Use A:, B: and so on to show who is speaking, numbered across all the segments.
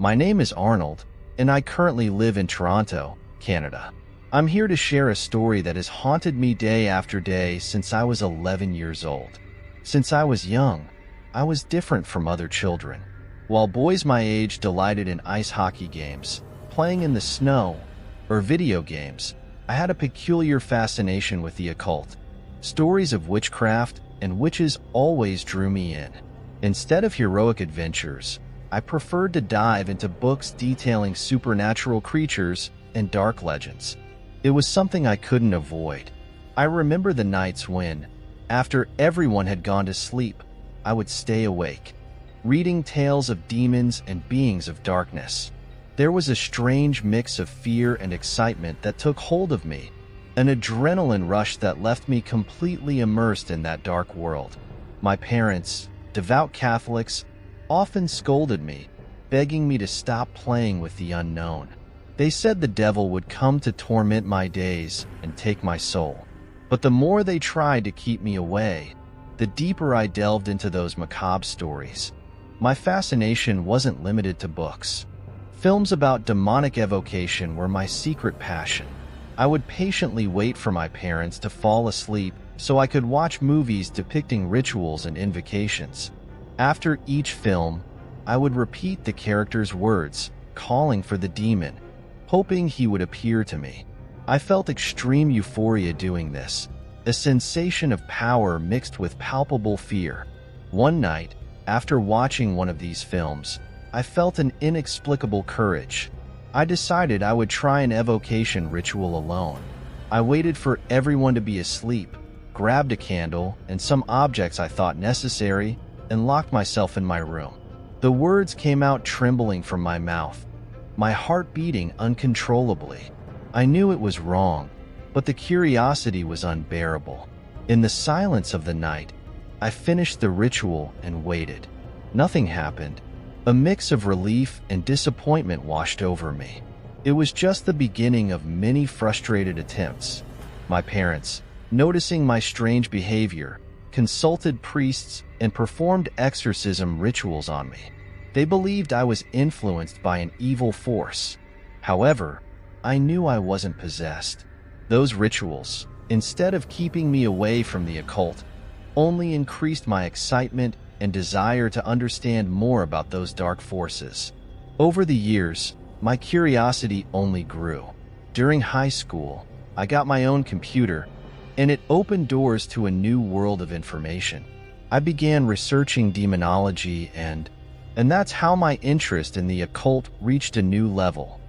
A: My name is Arnold, and I currently live in Toronto, Canada. I'm here to share a story that has haunted me day after day since I was 11 years old. Since I was young, I was different from other children. While boys my age delighted in ice hockey games, playing in the snow, or video games, I had a peculiar fascination with the occult. Stories of witchcraft and witches always drew me in. Instead of heroic adventures, I preferred to dive into books detailing supernatural creatures and dark legends. It was something I couldn't avoid. I remember the nights when, after everyone had gone to sleep, I would stay awake, reading tales of demons and beings of darkness. There was a strange mix of fear and excitement that took hold of me, an adrenaline rush that left me completely immersed in that dark world. My parents, devout Catholics, often scolded me, begging me to stop playing with the unknown. They said the devil would come to torment my days and take my soul. But the more they tried to keep me away, the deeper I delved into those macabre stories. My fascination wasn't limited to books. Films about demonic evocation were my secret passion. I would patiently wait for my parents to fall asleep so I could watch movies depicting rituals and invocations. After each film, I would repeat the character's words, calling for the demon, hoping he would appear to me. I felt extreme euphoria doing this, a sensation of power mixed with palpable fear. One night, after watching one of these films, I felt an inexplicable courage. I decided I would try an evocation ritual alone. I waited for everyone to be asleep, grabbed a candle and some objects I thought necessary, and locked myself in my room. The words came out trembling from my mouth, my heart beating uncontrollably. I knew it was wrong, but the curiosity was unbearable. In the silence of the night, I finished the ritual and waited. Nothing happened. A mix of relief and disappointment washed over me. It was just the beginning of many frustrated attempts. My parents, noticing my strange behavior, consulted priests and performed exorcism rituals on me. They believed I was influenced by an evil force. However, I knew I wasn't possessed. Those rituals, instead of keeping me away from the occult, only increased my excitement and desire to understand more about those dark forces. Over the years, my curiosity only grew. During high school, I got my own computer, and it opened doors to a new world of information. I began researching demonology and that's how my interest in the occult reached a new level.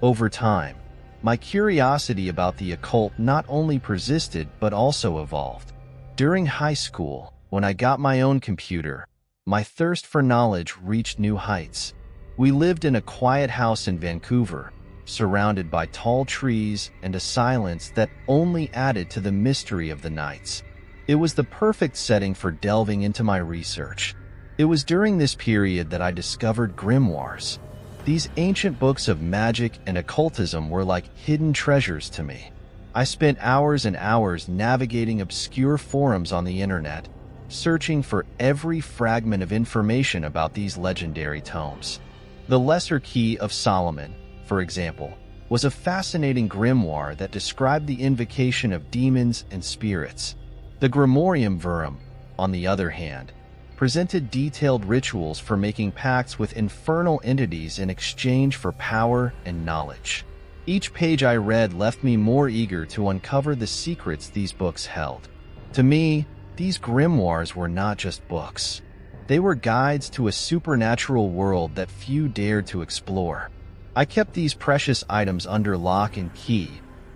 A: Over time, my curiosity about the occult not only persisted but also evolved. During high school, when I got my own computer, my thirst for knowledge reached new heights. We lived in a quiet house in Vancouver, surrounded by tall trees and a silence that only added to the mystery of the nights. It was the perfect setting for delving into my research. It was during this period that I discovered grimoires. These ancient books of magic and occultism were like hidden treasures to me. I spent hours and hours navigating obscure forums on the internet, searching for every fragment of information about these legendary tomes. The Lesser Key of Solomon, for example, was a fascinating grimoire that described the invocation of demons and spirits. The Grimorium Verum, on the other hand, presented detailed rituals for making pacts with infernal entities in exchange for power and knowledge. Each page I read left me more eager to uncover the secrets these books held. To me, these grimoires were not just books. They were guides to a supernatural world that few dared to explore. I kept these precious items under lock and key,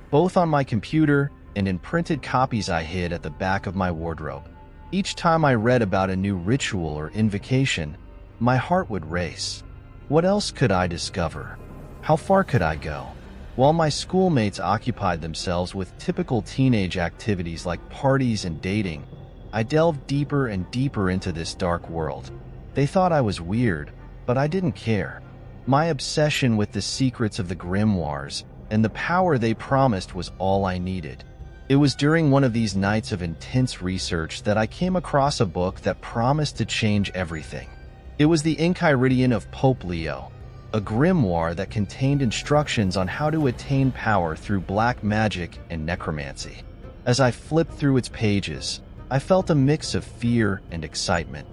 A: both on my computer and in printed copies I hid at the back of my wardrobe. Each time I read about a new ritual or invocation, my heart would race. What else could I discover? How far could I go? While my schoolmates occupied themselves with typical teenage activities like parties and dating, I delved deeper and deeper into this dark world. They thought I was weird, but I didn't care. My obsession with the secrets of the grimoires and the power they promised was all I needed. It was during one of these nights of intense research that I came across a book that promised to change everything. It was the Enchiridion of Pope Leo, a grimoire that contained instructions on how to attain power through black magic and necromancy. As I flipped through its pages, I felt a mix of fear and excitement.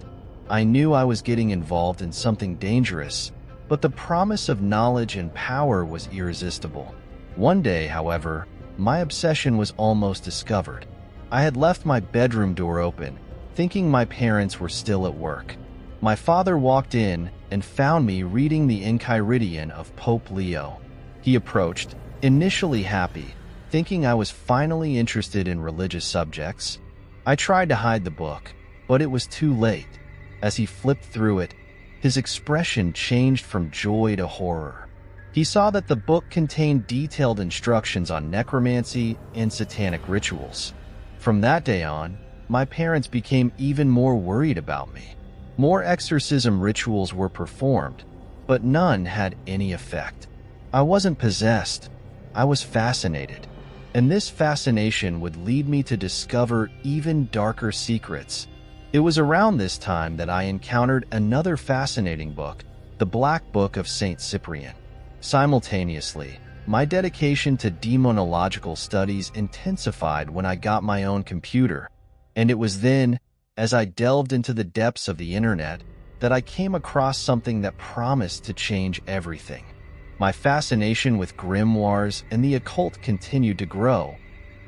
A: I knew I was getting involved in something dangerous, but the promise of knowledge and power was irresistible. One day, however, my obsession was almost discovered. I had left my bedroom door open, thinking my parents were still at work. My father walked in and found me reading the Enchiridion of Pope Leo. He approached, initially happy, thinking I was finally interested in religious subjects. I tried to hide the book, but it was too late. As he flipped through it, his expression changed from joy to horror. He saw that the book contained detailed instructions on necromancy and satanic rituals. From that day on, my parents became even more worried about me. More exorcism rituals were performed, but none had any effect. I wasn't possessed. I was fascinated. And this fascination would lead me to discover even darker secrets. It was around this time that I encountered another fascinating book, the Black Book of Saint Cyprian. Simultaneously, my dedication to demonological studies intensified when I got my own computer. And it was then, as I delved into the depths of the internet, that I came across something that promised to change everything. My fascination with grimoires and the occult continued to grow,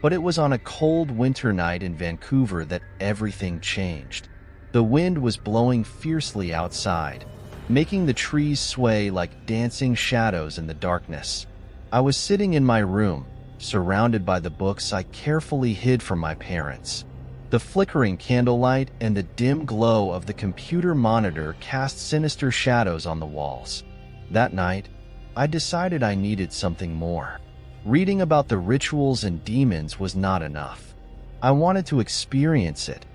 A: but it was on a cold winter night in Vancouver that everything changed. The wind was blowing fiercely outside, making the trees sway like dancing shadows in the darkness. I was sitting in my room, surrounded by the books I carefully hid from my parents. The flickering candlelight and the dim glow of the computer monitor cast sinister shadows on the walls. That night, I decided I needed something more. Reading about the rituals and demons was not enough. I wanted to experience it.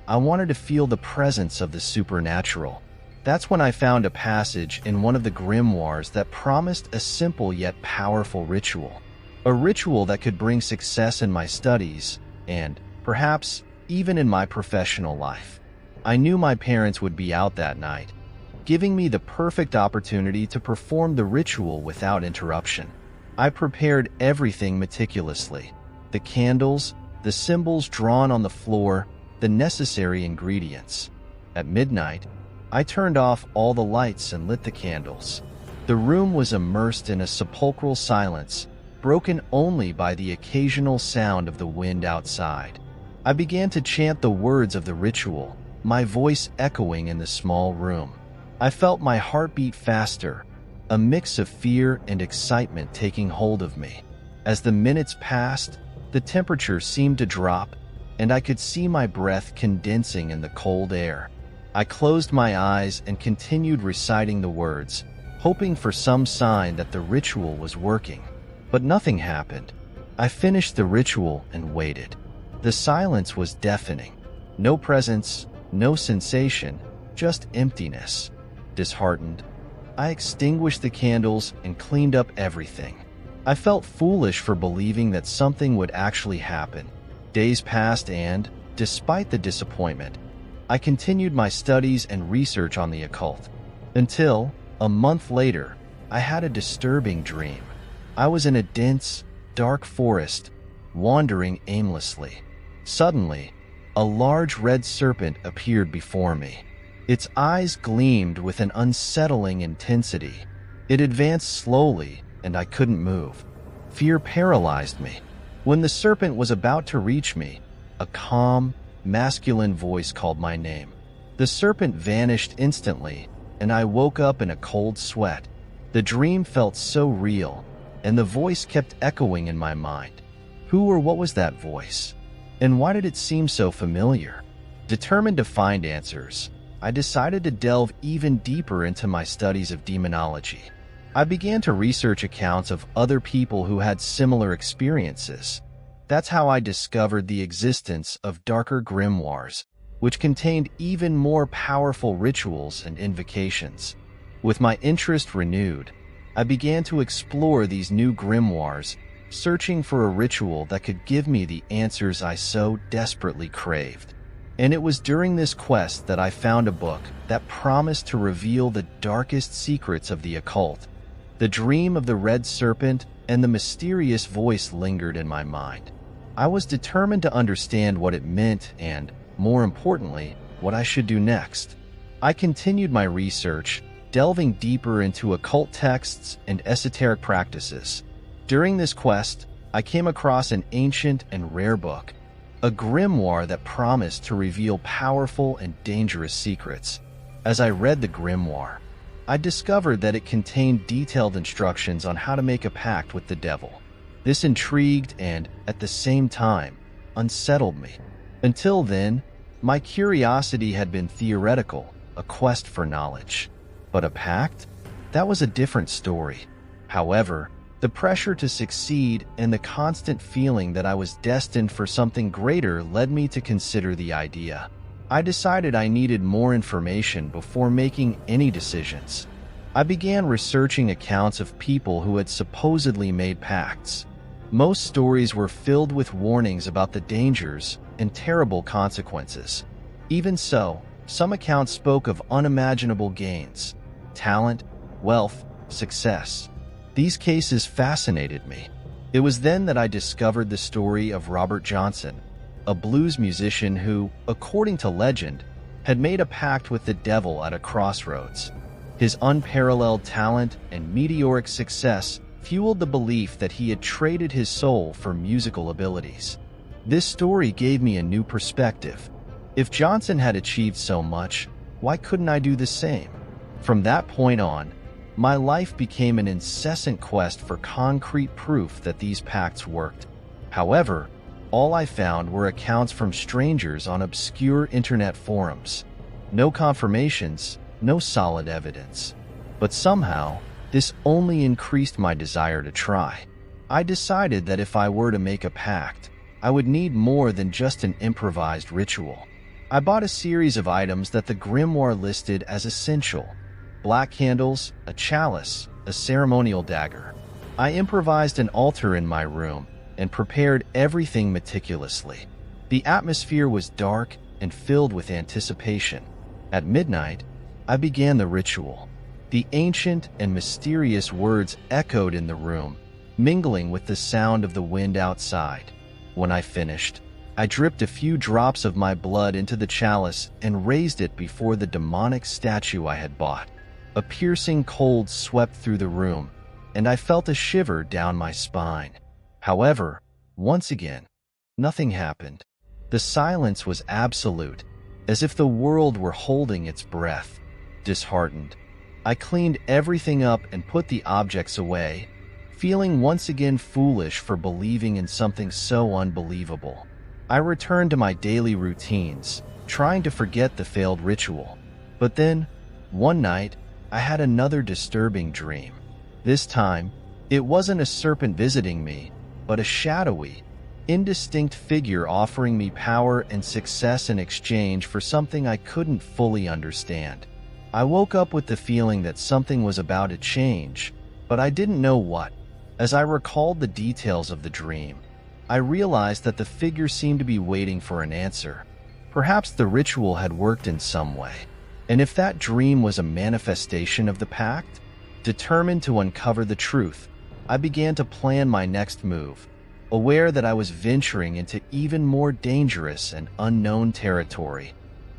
A: I wanted to feel the presence of the supernatural. That's when I found a passage in one of the grimoires that promised a simple yet powerful ritual. A ritual that could bring success in my studies and, perhaps, even in my professional life. I knew my parents would be out that night, giving me the perfect opportunity to perform the ritual without interruption. I prepared everything meticulously: the candles, the symbols drawn on the floor, the necessary ingredients. At midnight, I turned off all the lights and lit the candles. The room was immersed in a sepulchral silence, broken only by the occasional sound of the wind outside. I began to chant the words of the ritual, my voice echoing in the small room. I felt my heart beat faster, a mix of fear and excitement taking hold of me. As the minutes passed, the temperature seemed to drop, and I could see my breath condensing in the cold air. I closed my eyes and continued reciting the words, hoping for some sign that the ritual was working. But nothing happened. I finished the ritual and waited. The silence was deafening. No presence, no sensation, just emptiness. Disheartened, I extinguished the candles and cleaned up everything. I felt foolish for believing that something would actually happen. Days passed and, despite the disappointment, I continued my studies and research on the occult. Until, a month later, I had a disturbing dream. I was in a dense, dark forest, wandering aimlessly. Suddenly, a large red serpent appeared before me. Its eyes gleamed with an unsettling intensity. It advanced slowly, and I couldn't move. Fear paralyzed me. When the serpent was about to reach me, a calm, masculine voice called my name. The serpent vanished instantly, and I woke up in a cold sweat. The dream felt so real, and the voice kept echoing in my mind. Who or what was that voice? And why did it seem so familiar? Determined to find answers, I decided to delve even deeper into my studies of demonology. I began to research accounts of other people who had similar experiences. That's how I discovered the existence of darker grimoires, which contained even more powerful rituals and invocations. With my interest renewed, I began to explore these new grimoires, searching for a ritual that could give me the answers I so desperately craved. And it was during this quest that I found a book that promised to reveal the darkest secrets of the occult. The dream of the red serpent and the mysterious voice lingered in my mind. I was determined to understand what it meant and, more importantly, what I should do next. I continued my research, delving deeper into occult texts and esoteric practices. During this quest, I came across an ancient and rare book, a grimoire that promised to reveal powerful and dangerous secrets. As I read the grimoire, I discovered that it contained detailed instructions on how to make a pact with the devil. This intrigued and, at the same time, unsettled me. Until then, my curiosity had been theoretical, a quest for knowledge. But a pact? That was a different story. However, the pressure to succeed and the constant feeling that I was destined for something greater led me to consider the idea. I decided I needed more information before making any decisions. I began researching accounts of people who had supposedly made pacts. Most stories were filled with warnings about the dangers and terrible consequences. Even so, some accounts spoke of unimaginable gains, talent, wealth, success. These cases fascinated me. It was then that I discovered the story of Robert Johnson, a blues musician who, according to legend, had made a pact with the devil at a crossroads. His unparalleled talent and meteoric success fueled the belief that he had traded his soul for musical abilities. This story gave me a new perspective. If Johnson had achieved so much, why couldn't I do the same? From that point on, my life became an incessant quest for concrete proof that these pacts worked. However, all I found were accounts from strangers on obscure internet forums. No confirmations, no solid evidence. But somehow, this only increased my desire to try. I decided that if I were to make a pact, I would need more than just an improvised ritual. I bought a series of items that the grimoire listed as essential: black candles, a chalice, a ceremonial dagger. I improvised an altar in my room and prepared everything meticulously. The atmosphere was dark and filled with anticipation. At midnight, I began the ritual. The ancient and mysterious words echoed in the room, mingling with the sound of the wind outside. When I finished, I dripped a few drops of my blood into the chalice and raised it before the demonic statue I had bought. A piercing cold swept through the room, and I felt a shiver down my spine. However, once again, nothing happened. The silence was absolute, as if the world were holding its breath. Disheartened, I cleaned everything up and put the objects away, feeling once again foolish for believing in something so unbelievable. I returned to my daily routines, trying to forget the failed ritual. But then, one night, I had another disturbing dream. This time, it wasn't a serpent visiting me, but a shadowy, indistinct figure offering me power and success in exchange for something I couldn't fully understand. I woke up with the feeling that something was about to change, but I didn't know what. As I recalled the details of the dream, I realized that the figure seemed to be waiting for an answer. Perhaps the ritual had worked in some way. And if that dream was a manifestation of the pact, determined to uncover the truth, I began to plan my next move, aware that I was venturing into even more dangerous and unknown territory.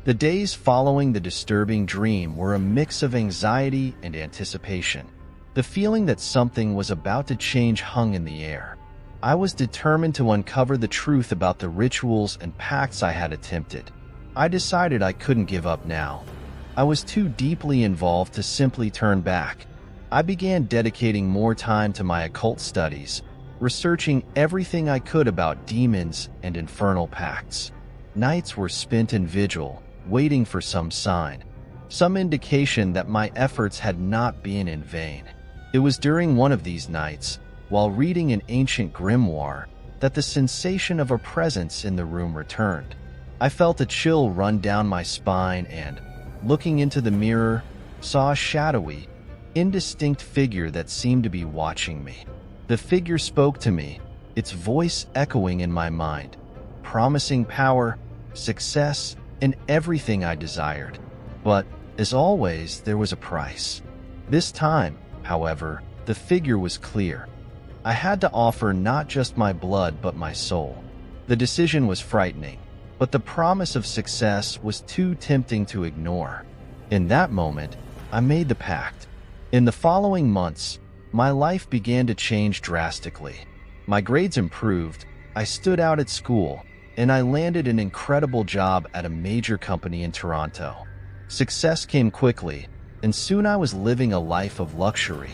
A: The days following the disturbing dream were a mix of anxiety and anticipation. The feeling that something was about to change hung in the air. I was determined to uncover the truth about the rituals and pacts I had attempted. I decided I couldn't give up now. I was too deeply involved to simply turn back. I began dedicating more time to my occult studies, researching everything I could about demons and infernal pacts. Nights were spent in vigil, waiting for some sign, some indication that my efforts had not been in vain. It was during one of these nights, while reading an ancient grimoire, that the sensation of a presence in the room returned. I felt a chill run down my spine and, looking into the mirror, saw a shadowy, indistinct figure that seemed to be watching me. The figure spoke to me, its voice echoing in my mind, promising power, success, and everything I desired. But, as always, there was a price. This time, however, the figure was clear. I had to offer not just my blood but my soul. The decision was frightening, but the promise of success was too tempting to ignore. In that moment, I made the pact. In the following months, my life began to change drastically. My grades improved, I stood out at school, and I landed an incredible job at a major company in Toronto. Success came quickly, and soon I was living a life of luxury.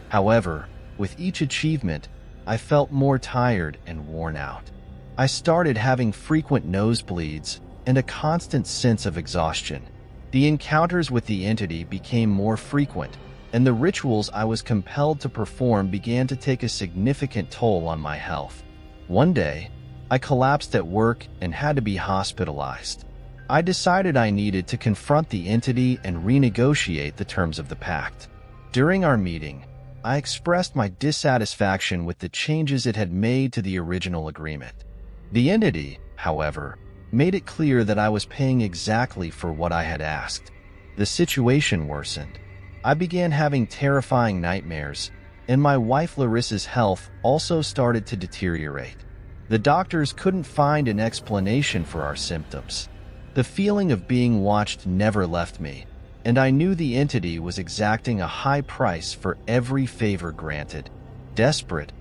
A: However, with each achievement, I felt more tired and worn out. I started having frequent nosebleeds and a constant sense of exhaustion. The encounters with the entity became more frequent, and the rituals I was compelled to perform began to take a significant toll on my health. One day, I collapsed at work and had to be hospitalized. I decided I needed to confront the entity and renegotiate the terms of the pact. During our meeting, I expressed my dissatisfaction with the changes it had made to the original agreement. The entity, however, made it clear that I was paying exactly for what I had asked. The situation worsened. I began having terrifying nightmares, and my wife Larissa's health also started to deteriorate. The doctors couldn't find an explanation for our symptoms. The feeling of being watched never left me, and I knew the entity was exacting a high price for every favor granted. Desperate,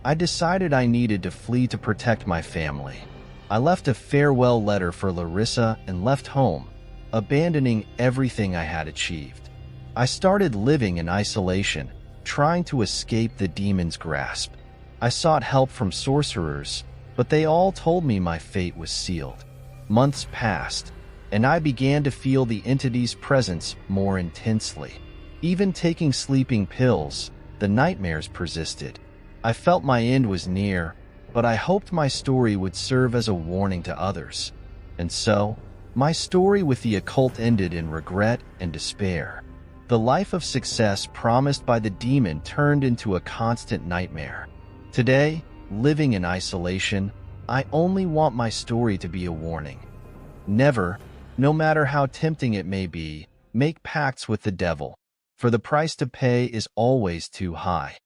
A: I decided I needed to flee to protect my family. I left a farewell letter for Larissa and left home, abandoning everything I had achieved. I started living in isolation, trying to escape the demon's grasp. I sought help from sorcerers, but they all told me my fate was sealed. Months passed, and I began to feel the entity's presence more intensely. Even taking sleeping pills, the nightmares persisted. I felt my end was near, but I hoped my story would serve as a warning to others. And so, my story with the occult ended in regret and despair. The life of success promised by the demon turned into a constant nightmare. Today, living in isolation, I only want my story to be a warning. Never, no matter how tempting it may be, make pacts with the devil, for the price to pay is always too high.